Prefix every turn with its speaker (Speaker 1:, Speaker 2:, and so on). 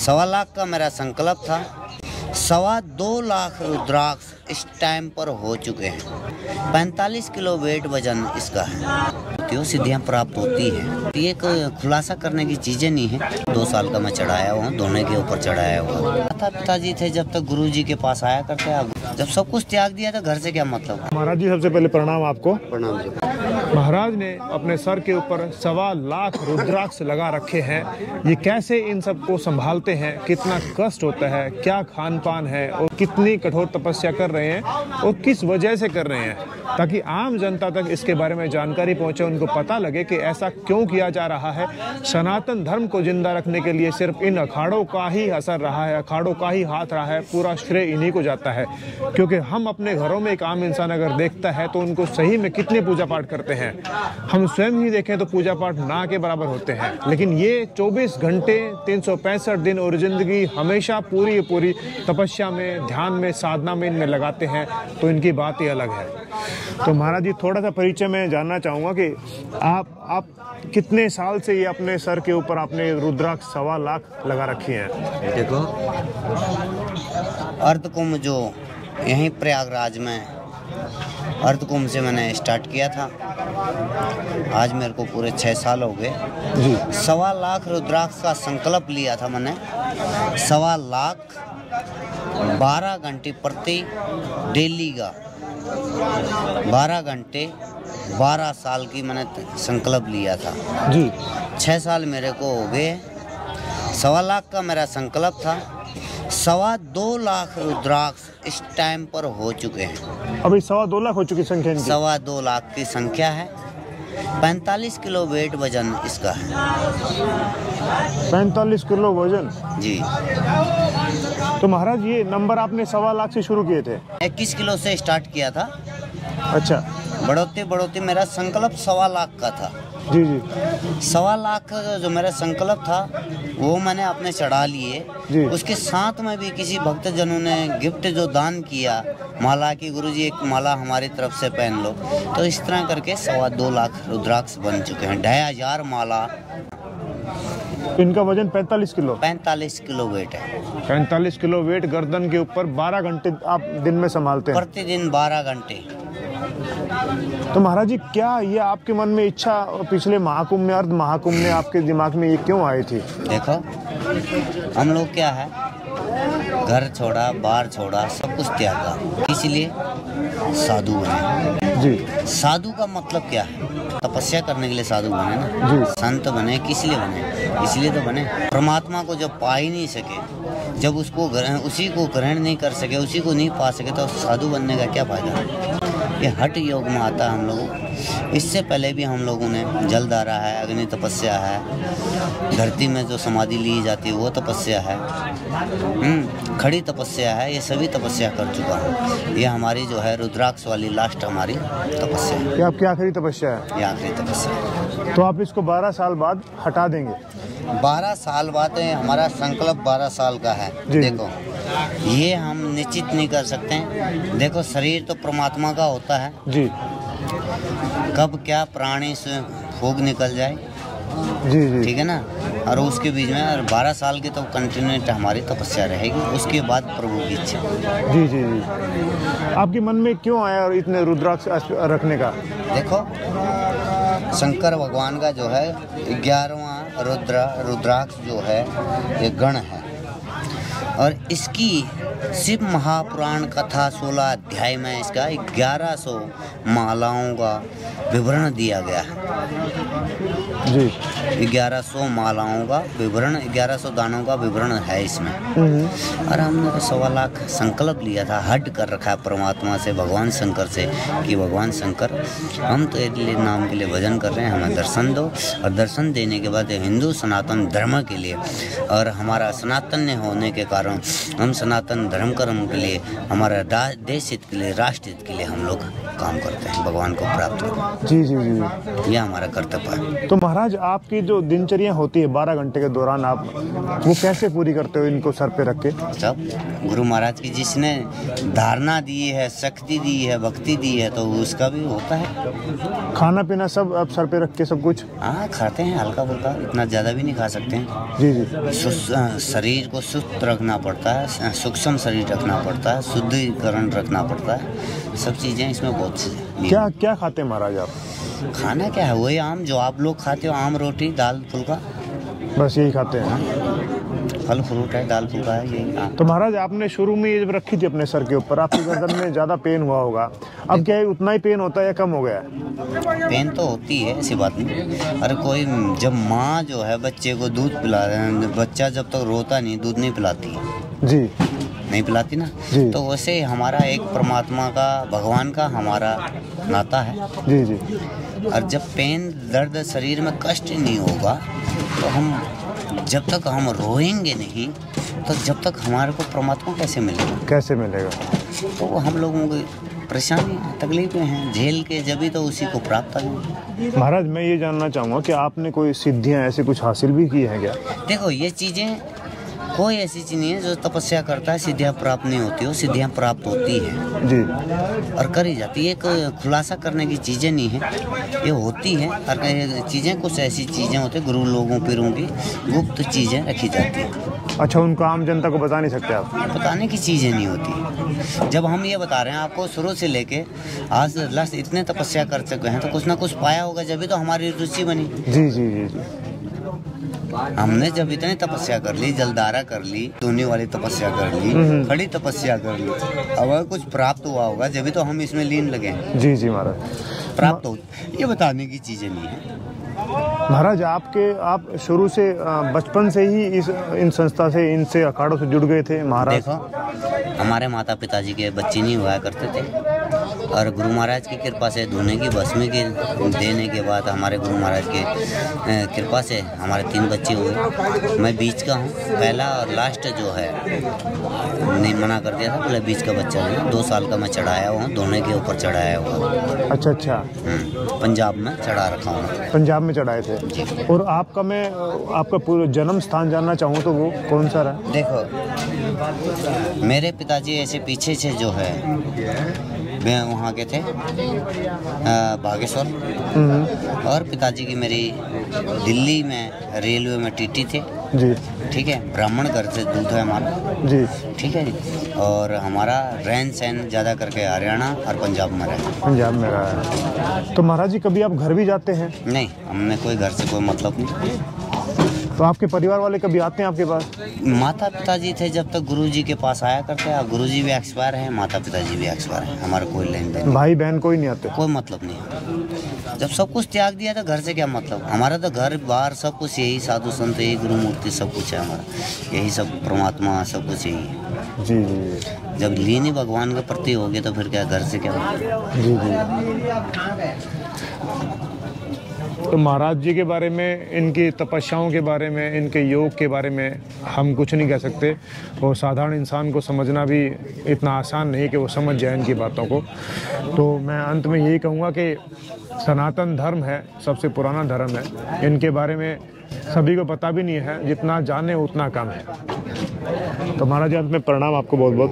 Speaker 1: 1.25 लाख का मेरा संकल्प था। 2.25 लाख रुद्राक्ष इस टाइम पर हो चुके हैं। 45 किलो वेट वजन इसका है। तो सिद्धियाँ प्राप्त होती है। ये कोई खुलासा करने की चीजें नहीं है। 2 साल का मैं चढ़ाया हुआ, दोनों के ऊपर चढ़ाया हुआ। पिताजी थे जब तक गुरु जी के पास आया करते। अब जब सब कुछ त्याग दिया तो घर से क्या मतलब।
Speaker 2: महाराज जी सबसे पहले प्रणाम आपको।
Speaker 1: प्रणाम जी।
Speaker 2: महाराज ने अपने सर के ऊपर 1.25 लाख रुद्राक्ष लगा रखे हैं। ये कैसे इन सबको संभालते हैं, कितना कष्ट होता है, क्या खान पान है और कितनी कठोर तपस्या कर रहे हैं और किस वजह से कर रहे हैं, ताकि आम जनता तक इसके बारे में जानकारी पहुंचे, उनको पता लगे कि ऐसा क्यों किया जा रहा है। सनातन धर्म को जिंदा रखने के लिए सिर्फ इन अखाड़ों का ही असर रहा है, अखाड़ों का ही हाथ रहा है, पूरा श्रेय इन्हीं को जाता है। क्योंकि हम अपने घरों में एक आम इंसान अगर देखता है तो उनको सही में कितने पूजा पाठ करते हैं, हम स्वयं ही देखें तो पूजा पाठ ना के बराबर होते हैं, लेकिन ये 24 घंटे 365 दिन और जिंदगी हमेशा पूरी तपस्या में, ध्यान में, साधना में इनमें लगाते हैं, तो इनकी बात ही अलग है। तो महाराज जी थोड़ा सा परिचय में जानना चाहूँगा कि आप कितने साल से ये अपने सर के ऊपर आपने रुद्राक्ष 1.25 लाख लगा रखी हैं?
Speaker 1: देखो, अर्धकुंभ जो यहीं प्रयागराज में अर्धकुंभ से मैंने स्टार्ट किया था, आज मेरे को पूरे 6 साल हो गए जी। 1.25 लाख रुद्राक्ष का संकल्प लिया था मैंने। 1.25 लाख 12 घंटे प्रति डेली का, 12 घंटे 12 साल की मैंने संकल्प लिया था जी। 6 साल मेरे को हो गए। 1.25 लाख का मेरा संकल्प था। 2.25 लाख रुद्राक्ष इस टाइम पर हो चुके हैं।
Speaker 2: अभी 2.25 लाख हो चुकी संख्या?
Speaker 1: 2.25 लाख की संख्या है। 45 किलो वेट वजन इसका है।
Speaker 2: 45 किलो वजन
Speaker 1: जी।
Speaker 2: तो महाराज ये नंबर आपने 1.25 लाख से शुरू किए थे?
Speaker 1: 21 किलो से स्टार्ट किया था।
Speaker 2: अच्छा।
Speaker 1: बढ़ोते मेरा संकल्प 1.25 लाख का था
Speaker 2: जी जी।
Speaker 1: 1.25 लाख का जो मेरा संकल्प था वो मैंने अपने चढ़ा लिए। उसके साथ में भी किसी भक्तजनों ने गिफ्ट जो दान किया माला की, गुरुजी एक माला हमारी तरफ से पहन लो, तो इस तरह करके 2.25 लाख रुद्राक्ष बन चुके हैं। 2500 माला।
Speaker 2: इनका वजन 45 किलो?
Speaker 1: 45 किलो वेट है।
Speaker 2: 45 किलो वेट गर्दन के ऊपर 12 घंटे आप दिन में संभालते हैं?
Speaker 1: प्रतिदिन 12 घंटे।
Speaker 2: तो महाराज जी क्या ये आपके मन में इच्छा पिछले महाकुंभ में, अर्ध महाकुंभ में आपके दिमाग में ये क्यों आई थी?
Speaker 1: देखो, हम लोग क्या है, घर छोड़ा, बाहर छोड़ा, सब कुछ त्यागा, इसलिए साधु बने
Speaker 2: जी।
Speaker 1: साधु का मतलब क्या है? तपस्या करने के लिए साधु बने ना जी। संत बने किस लिए बने? इसलिए तो बने। परमात्मा को जब पा ही नहीं सके, जब उसको उसी को ग्रहण नहीं कर सके, उसी को नहीं पा सके, तो साधु बनने का क्या फायदा? ये हठ योग में आता है हम लोगों। इससे पहले भी हम लोगों ने जलधारा है, अग्नि तपस्या है, धरती में जो समाधि ली जाती है वो तपस्या है, खड़ी तपस्या है, ये सभी तपस्या कर चुका हूँ। ये हमारी जो है रुद्राक्ष वाली लास्ट हमारी तपस्या है।
Speaker 2: ये आपकी आखिरी तपस्या है? ये
Speaker 1: आखिरी तपस्या।
Speaker 2: तो आप इसको 12 साल बाद हटा देंगे?
Speaker 1: 12 साल बाद हमारा संकल्प 12 साल का है। देखो, ये हम निश्चित नहीं कर सकते हैं। देखो, शरीर तो परमात्मा का होता है जी। कब क्या प्राणी से फूंक निकल जाए जी जी, ठीक है ना। और उसके बीच में 12 साल की तो कंटिन्यूट हमारी तपस्या रहेगी। उसके बाद प्रभु की इच्छा। जी जी जी।
Speaker 2: आपके मन में क्यों आया और इतने रुद्राक्ष रखने का?
Speaker 1: देखो, शंकर भगवान का जो है 11वां रुद्राक्ष जो है ये गण है, और इसकी शिव महापुराण कथा 16 अध्याय में इसका 1100 मालाओं का विवरण दिया गया है जी। 1100 मालाओं का विवरण, 1100 दानों का विवरण है इसमें। और हमने तो 1.25 लाख संकल्प लिया था, हट कर रखा है परमात्मा से, भगवान शंकर से, कि भगवान शंकर हम तो इसलिए नाम के लिए भजन कर रहे हैं, हमें दर्शन दो। और दर्शन देने के बाद हिंदू सनातन धर्म के लिए, और हमारा सनातन्य होने के कारण हम सनातन धर्म कर्म के लिए, हमारा देश हित के लिए, राष्ट्र हित के लिए हम लोग काम करते हैं भगवान को प्राप्त करें।
Speaker 2: जी जी जी,
Speaker 1: यह हमारा कर्तव्य है।
Speaker 2: तो महाराज आपकी जो दिनचर्या होती है 12 घंटे के दौरान, आप वो कैसे पूरी करते हो इनको सर पे रख के?
Speaker 1: सब गुरु महाराज की जिसने धारणा दी है, शक्ति दी है, भक्ति दी है, तो उसका भी होता है।
Speaker 2: खाना पीना सब आप सर पे रख के सब कुछ?
Speaker 1: हाँ, खाते हैं हल्का फुल्का, इतना ज़्यादा भी नहीं खा सकते हैं।
Speaker 2: जी जी,
Speaker 1: शरीर को सुस्त रखना पड़ता है, सूक्ष्म शरीर रखना पड़ता है, शुद्धिकरण रखना पड़ता है, सब चीज़ें इसमें बहुत सी।
Speaker 2: क्या क्या खाते हैं महाराज आप?
Speaker 1: खाना क्या है, वही आम जो आप लोग खाते हो, आम रोटी दाल फुल्का,
Speaker 2: बस यही खाते हैं?
Speaker 1: फल फ्रूट है, दाल फुल्का है, यही।
Speaker 2: तो महाराज आपने शुरू में ये जब रखी थी अपने सर के ऊपर, आपकी गर्दन में ज़्यादा पेन हुआ होगा, अब क्या है उतना ही पेन होता है या कम हो गया है?
Speaker 1: पेन तो होती है, ऐसी बात नहीं। अरे कोई जब माँ जो है बच्चे को दूध पिला, बच्चा जब तक रोता नहीं दूध नहीं पिलाती है
Speaker 2: जी,
Speaker 1: नहीं पिलाती ना, तो वैसे हमारा एक परमात्मा का, भगवान का हमारा नाता है।
Speaker 2: जी जी,
Speaker 1: और जब पेन दर्द शरीर में कष्ट नहीं होगा तो हम, जब तक हम रोएंगे नहीं तो जब तक हमारे को परमात्मा कैसे मिलेगा?
Speaker 2: कैसे मिलेगा?
Speaker 1: तो वो हम लोगों की परेशानी है, तकलीफें हैं, झेल के जब ही तो उसी को प्राप्त करेंगे।
Speaker 2: महाराज मैं ये जानना चाहूँगा कि आपने कोई सिद्धियाँ ऐसे कुछ हासिल भी की हैं क्या?
Speaker 1: देखो ये चीज़ें, कोई ऐसी चीज़ नहीं है जो तपस्या करता है सिद्धियाँ प्राप्त नहीं होती हो, सिद्धियाँ प्राप्त होती है
Speaker 2: जी,
Speaker 1: और करी जाती है। एक खुलासा करने की चीज़ें नहीं है, ये होती हैं। और चीज़ें कुछ ऐसी चीज़ें होती हैं, गुरु लोगों पीरों की गुप्त चीज़ें रखी जाती हैं।
Speaker 2: अच्छा, उनको आम जनता को बता नहीं सकते आप?
Speaker 1: बताने की चीज़ें नहीं होती। जब हम ये बता रहे हैं आपको, शुरू से लेके आज लास्ट इतने तपस्या कर चुके हैं, तो कुछ ना कुछ पाया होगा, जब भी तो हमारी रुचि बनी।
Speaker 2: जी जी जी जी,
Speaker 1: हमने जब इतनी तपस्या कर ली, जलधारा कर ली, धोने वाली तपस्या कर ली, खड़ी तपस्या कर ली, अब कुछ प्राप्त हुआ होगा जब भी तो हम इसमें लीन लगे।
Speaker 2: जी जी महाराज,
Speaker 1: प्राप्त हो, ये बताने की चीज़ें नहीं है।
Speaker 2: महाराज आप शुरू से बचपन से ही इन संस्था से, इनसे अखाड़ों से जुड़ गए थे महाराज?
Speaker 1: देखो हमारे माता पिताजी के बच्चे नहीं हुआ करते थे, और गुरु महाराज की कृपा से धोने की भस्मी के देने के बाद हमारे गुरु महाराज के कृपा से हमारे 3 बच्चे हुए। मैं बीच का हूँ, पहला और लास्ट जो है नहीं मना कर दिया था, पहले बीच का बच्चा है, 2 साल का मैं चढ़ाया हुआ, धोने के ऊपर चढ़ाया हुआ।
Speaker 2: अच्छा अच्छा,
Speaker 1: पंजाब में चढ़ा रखा हूँ।
Speaker 2: पंजाब में चढ़ाए थे? और आपका, मैं आपका पूरा जन्म स्थान जानना चाहूँ तो वो कौन सा रहा?
Speaker 1: देखो मेरे पिताजी ऐसे पीछे से जो है मैं वहाँ के थे बागेश्वर, और पिताजी की मेरी दिल्ली में रेलवे में टीटी थे
Speaker 2: जी, ठीक
Speaker 1: है, ब्राह्मण घर से दूध है हमारा
Speaker 2: जी,
Speaker 1: ठीक है जी, और हमारा रहन सहन ज़्यादा करके हरियाणा और पंजाब में रहा।
Speaker 2: पंजाब में रहा है। तो महाराज जी कभी आप घर भी जाते हैं?
Speaker 1: नहीं, हमने कोई घर से कोई मतलब नहीं।
Speaker 2: तो आपके परिवार वाले कभी आते हैं आपके पास?
Speaker 1: माता पिताजी थे जब तक गुरुजी के पास आया करते हैं, गुरुजी भी एक्सपायर हैं, माता पिताजी भी एक्सपायर हैं, हमारा कोई लेन देन,
Speaker 2: भाई बहन कोई नहीं आते?
Speaker 1: कोई मतलब नहीं। जब सब कुछ त्याग दिया तो घर से क्या मतलब? हमारा तो घर बाहर सब कुछ यही, साधु संत यही, गुरु मूर्ति सब कुछ है हमारा, यही सब परमात्मा सब कुछ यही है।
Speaker 2: जी जी,
Speaker 1: जब लीन ही भगवान के प्रति हो गए तो फिर क्या घर से क्या?
Speaker 2: जी जी। तो महाराज जी के बारे में, इनकी तपस्याओं के बारे में, इनके योग के बारे में हम कुछ नहीं कह सकते, और साधारण इंसान को समझना भी इतना आसान नहीं कि वो समझ जाए इनकी बातों को। तो मैं अंत में यही कहूँगा कि सनातन धर्म है, सबसे पुराना धर्म है, इनके बारे में सभी को पता भी नहीं है, जितना जाने उतना कम है। तो महाराज अंत में प्रणाम आपको बहुत बहुत।